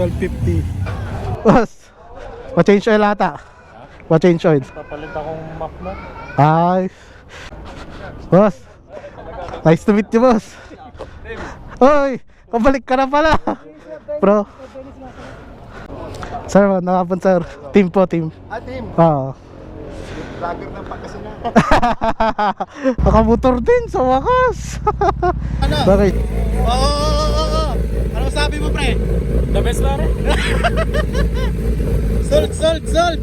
1250. Boss, pa-change oil ata. Pa-change oil. Papalit akong map mo. Ay. Boss, nice to meet you, boss. Oy, kabalik ka na pala. Bro. Sir, nakapon sir. Team po, team. Team. Oo. Vlogger ng Pangasinan. Nakamotor din sa wakas. Ano? Bakit? Oo. Ano sabi mo, pre? The best, pare. Sold.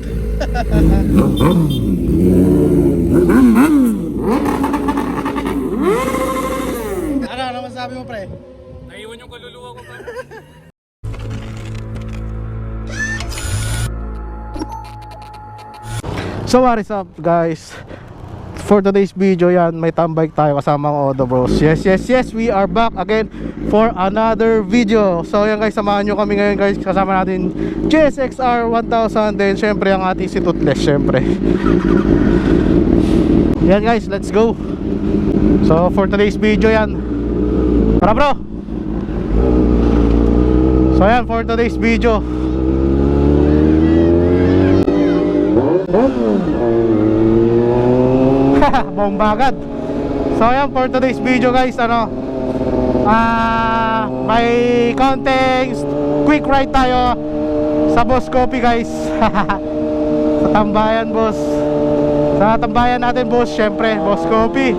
Ano masabi mo, pre? Naiwan yung kaluluwa ko, pare. So what is up guys? For today's video yan, may tambike tayo kasama ang Odo Bros. Yes, we are back again for another video. So yan guys, samahan nyo kami ngayon guys. Kasama natin GSX-R 1000. Then syempre ang ating si Toothless syempre. Yan guys, let's go. So for today's video yan. Tara bro. So yan, for today's video, bomba agad. So ayan, for today's video guys, may konting quick ride tayo sa Boss Coffee guys. Sa tambayan boss. Sa tambayan natin boss, syempre Boss Coffee.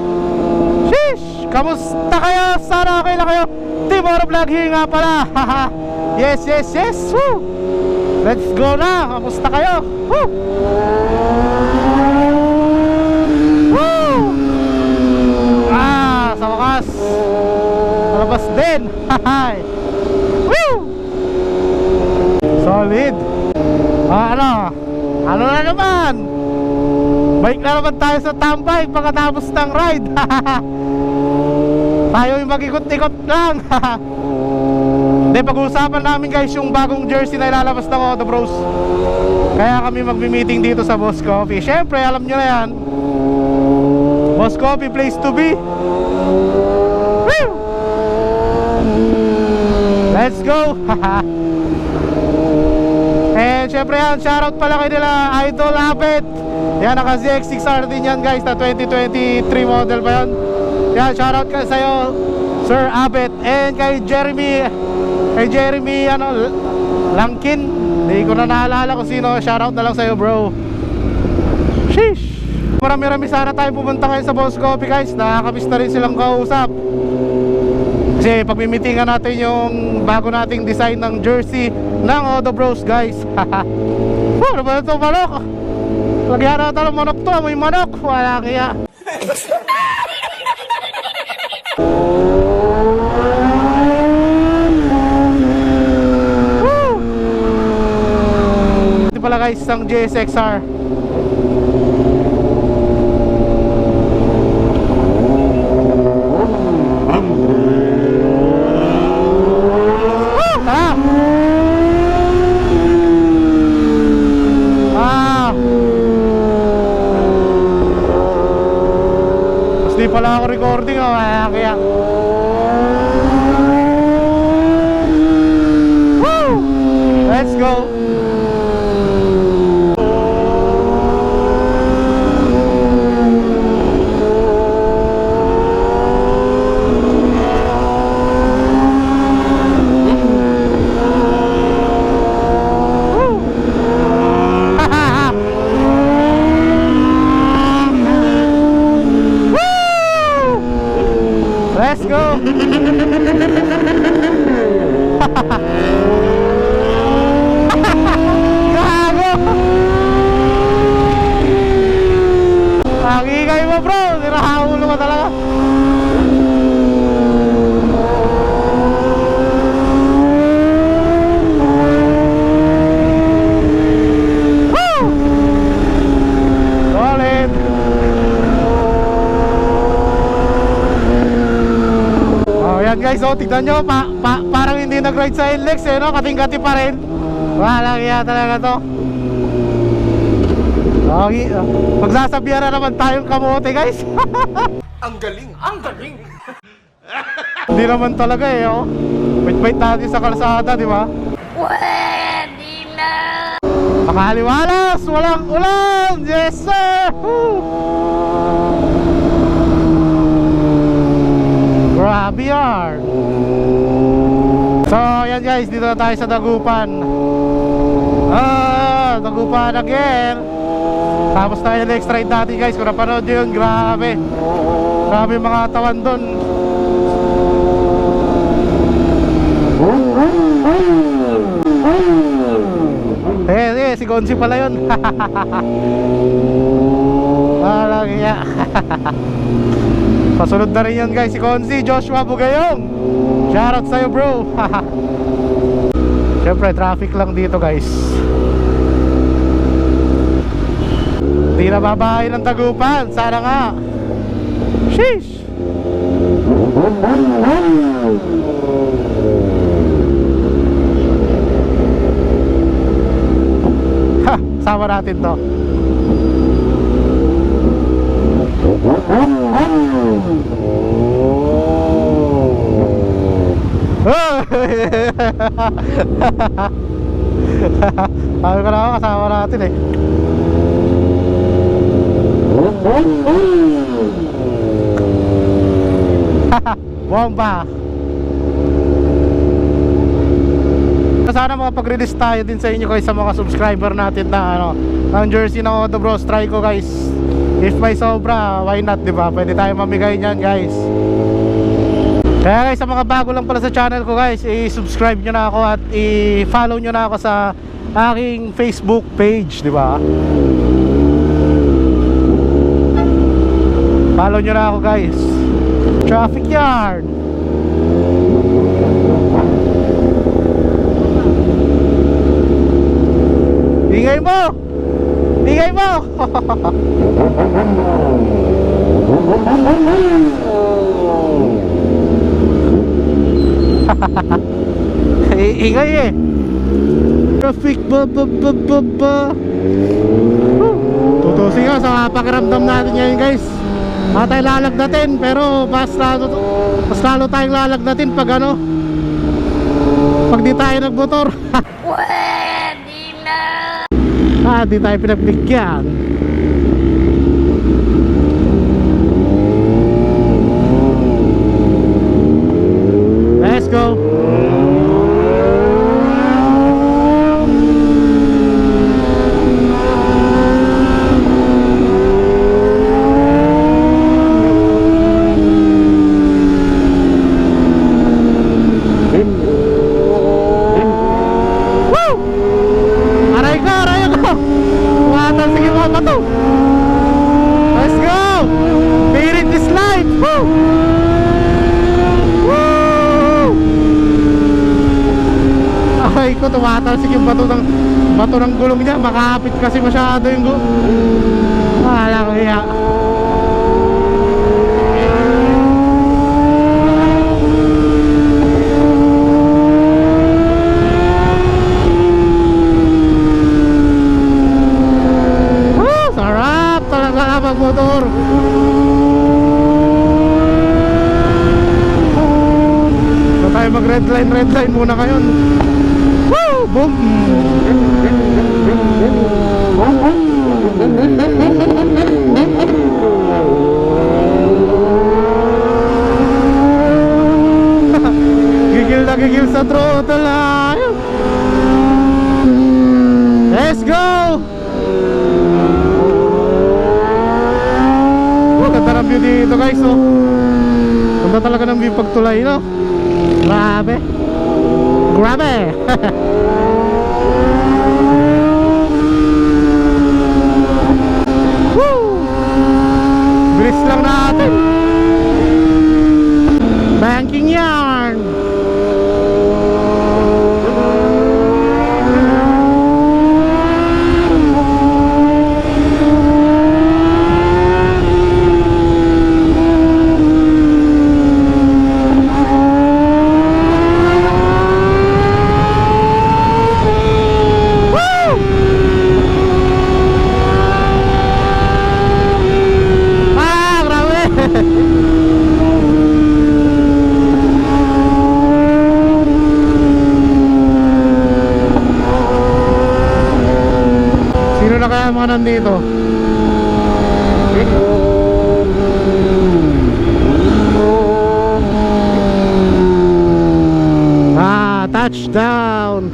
Sheesh! Kamusta kayo? Sana okay lang kayo. Team Oro Vlog here nga pala. Yes. Woo! Let's go na. Kamusta kayo? Woo! Sa wakas malabas din. Woo! Solid. Ano na naman, balik na naman tayo sa tambay pagkatapos ng ride. Tayo yung mag-ikot-ikot lang. Hindi, pag-uusapan namin guys yung bagong jersey na ilalabas ng Odo Bros. Kaya kami magmi-meeting dito sa Boss Coffee. Syempre alam nyo na yan, Boss Coffee, place to be. Woo! Let's go. And syempre yan, shoutout pala kay nila Idol Abet. Yan, naka ZX6R din yan guys, na 2023 model pa yan. Yan, shoutout ka sa'yo Sir Abet. And kay Jeremy Langkin, hindi ko na naalala kung sino. Shoutout na lang sa'yo bro. Sheesh. Marami-rami sana tayo pumunta ngayon sa Boss Coffee guys. Nakakamiss na rin silang kausap. Kasi pagmimitingan natin yung bago nating design ng jersey ng Odo Bros guys. Ano ba ito, manok? Lagyan natin ng manok to, may manok. Wala kaya. Ito pala guys, ang GSX-R. Di pala ako recording, kaya woo! Let's go. Let's go. Gago. Ang ingay mo bro, nirahaulo ka talaga. Woo! Solid. Ayan guys, tignan nyo, parang hindi nag-ride sa NLEX no? Kating-kati pa rin. Wala kaya talaga to. Okay, magsasabihan na naman tayong kamote guys. Ang galing. Hindi naman talaga Bait-bait natin sa kalsada, di ba? Pwede na. Makaliwalas, walang ulan. Yes sir. Woo! Grabe yan. So yan guys, dito na tayo sa Dagupan. Dagupan again. Tapos tayo next ride natin guys. Kung napanood nyo yun, grabe. Grabe yung mga tawan dun. Si Gonzi pala yun. Walang iya. Pasunod na rin yan guys, si Gonzi, Joshua Bugayong. Shoutout sa'yo bro. Siyempre traffic lang dito guys. Hindi na babahay ng Dagupan. Sana nga. Sheesh. Ha, sama natin to. Sabi ko na ako, kasama natin eh. Bomba. Sana makapag-release tayo din sa inyo guys, sa mga subscriber natin na ng jersey ng Auto Bros. Try ko guys. If may sobra, why not, diba? Pwede tayo mamigay niyan guys. Kaya guys, sa mga bago lang pala sa channel ko guys, i-subscribe nyo na ako at i-follow nyo na ako sa aking Facebook page, diba? Follow nyo na ako guys. Traffic yard. Ingay mo! Ingay mo! Ingay eh. Traffic ba. Tutusin nga sa pakiramdam natin ngayon guys. Tayo lalagnatin, pero mas lalo tayong lalagnatin pag pag di tayo nagmotor. Pwede na. Di tayo pinagbigyan. Let's go. Let's go! Beating this life! Woo! Woo! Ay ko, tumatalsik yung bato ng gulong niya. Makapit kasi masyado yung gulong. Wala ko iya. Motor. So tayo mag red line muna ngayon. Woo! Boom! Gigil na gigil sa throttle. Let's go! Ganda ng view dito guys, oh. Ganda talaga ng view pagtulay, no? Grabe. Grabe. Woo! Bilis lang natin. Banking yarn. sa mga nandito. Touchdown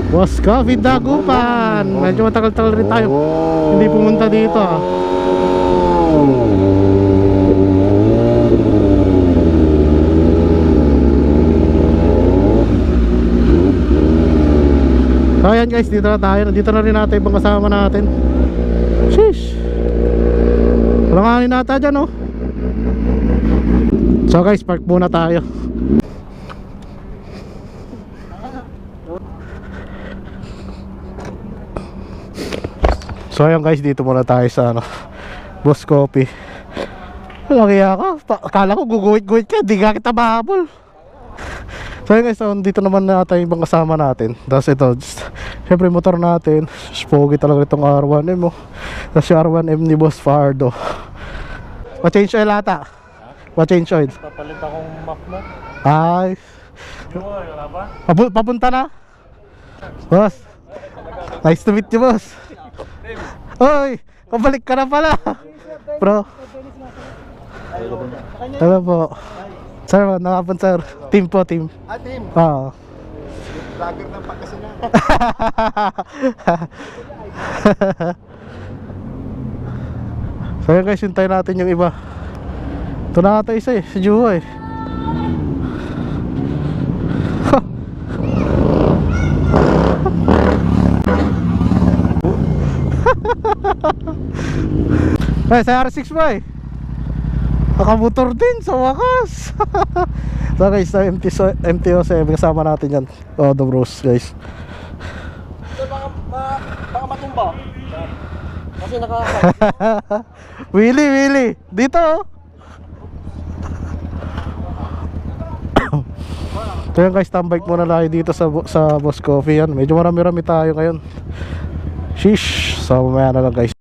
Boss Coffee Dagupan. Medyo matagal-tagal rin tayo hindi pumunta dito So ayan guys, dito na tayo. Nandito na rin natin ibang kasama natin. Sheesh, walang kanin nata dyan, oh. So guys, park muna tayo. So ayan guys, dito muna tayo sa Boss Coffee. Laki ako, akala ko guguhit-guhit ka, di ka kita mahabol. So ayan guys, so, dito naman natin yung ibang kasama natin. Tapos ito, syempre motor natin, pogi talaga itong R1M, oh. Tapos yung R1M ni Boss Fardo. Pa-change oil ata. Pa-change oil. Papalit akong map mo. Ay, Wala ba? papunta na. Boss, nice to meet you, boss. Hoy, pabalik ka na pala. Bro. Hello po. Sir, nakapun sir. Team po, team. Team. Oo. Vlogger ng Pangasinan. So yun guys, hintayin natin yung iba. Ito na ata isa si Juho eh. Ay, sa R6 ba eh. Nakamotor din sa wakas. So guys, sa MTO7 kasama natin yan. Oh, the bros guys. Baka matumba. Kasi Willy dito oh. So yan guys, tambike muna tayo dito sa Boss Coffee yan. Medyo marami-rami tayo ngayon. Sheesh. So mamaya na lang guys.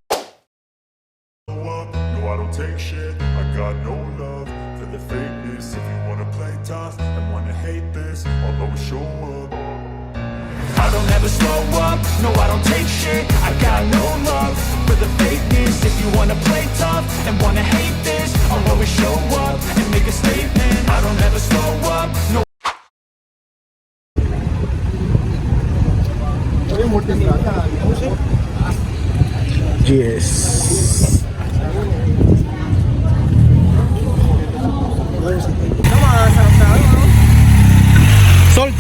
No, I don't take shit, I got no love for the fakeness. If you wanna play tough and wanna hate this, I'll always show up and make a statement. I don't ever slow up, no. Yes.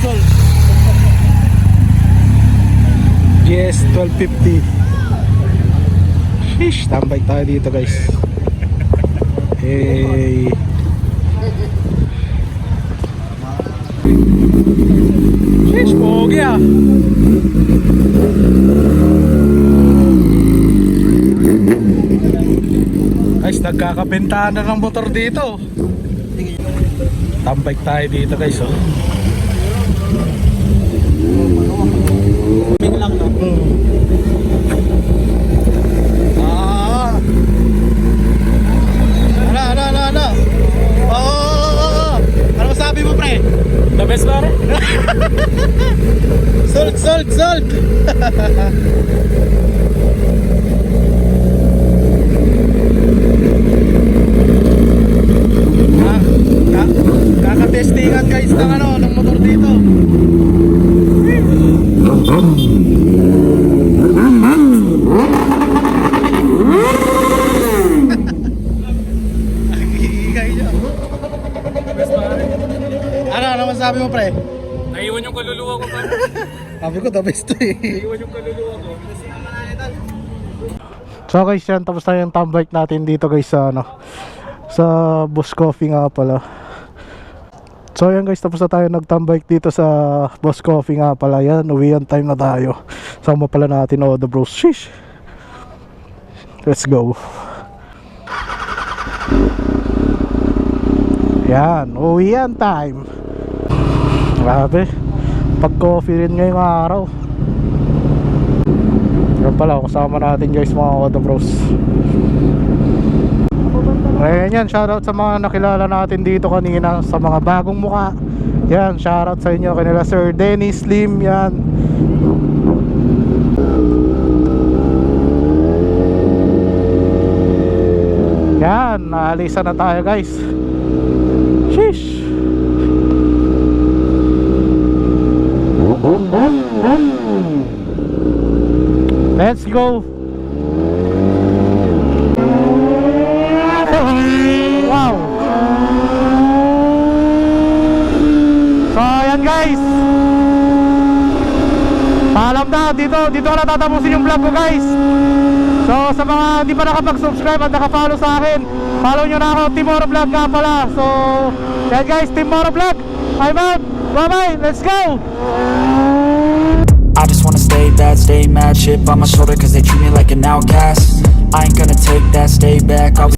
Sold. Yes, 1250. Sheesh, tambay tayo dito guys. Hey. Sheesh, pogi ah. Guys, nagkakabentahan na ng motor dito. Tambay tayo dito guys, oh. lang no. Ano? Ano masabi mo, pre? The best pare? Sold! Kakatestingan guys ng motor dito. Ano masabi mo, pre? Naiwan yung kaluluwa ko pa. Sabi ko, the best to eh. Naiwan yung kaluluwa ko. So guys, yan, tapos na yung tambike natin dito guys sa sa Boss Coffee nga pala. So yan guys, tapos na tayo nagtambike dito sa Boss Coffee nga pala. Yan, uwian time na tayo. Sama pala natin the bros. Sheesh. Let's go. Yan, uwian time. Grabe, pag coffee rin ngayong araw. Yan pala, kasama natin guys mga bros. Ayan yan, shoutout sa mga nakilala natin dito kanina, sa mga bagong muka. Yan, shoutout sa inyo, kanila Sir Dennis Slim, yan. Mag-aalisan na tayo guys. Sheesh. Let's go. Wow. So ayan guys, paalam na. Dito ko na tatapusin yung vlog ko guys. So sa mga hindi pa nakapag-subscribe at nakafollow sa akin, follow nyo na ako, Team Oro Vlog nga pala. So yan guys, Team Oro Vlog, I'm out. Bye bye, let's go. I just wanna stay bad, stay mad, chip on my shoulder cause they treat me like an outcast. I ain't gonna take that, stay back,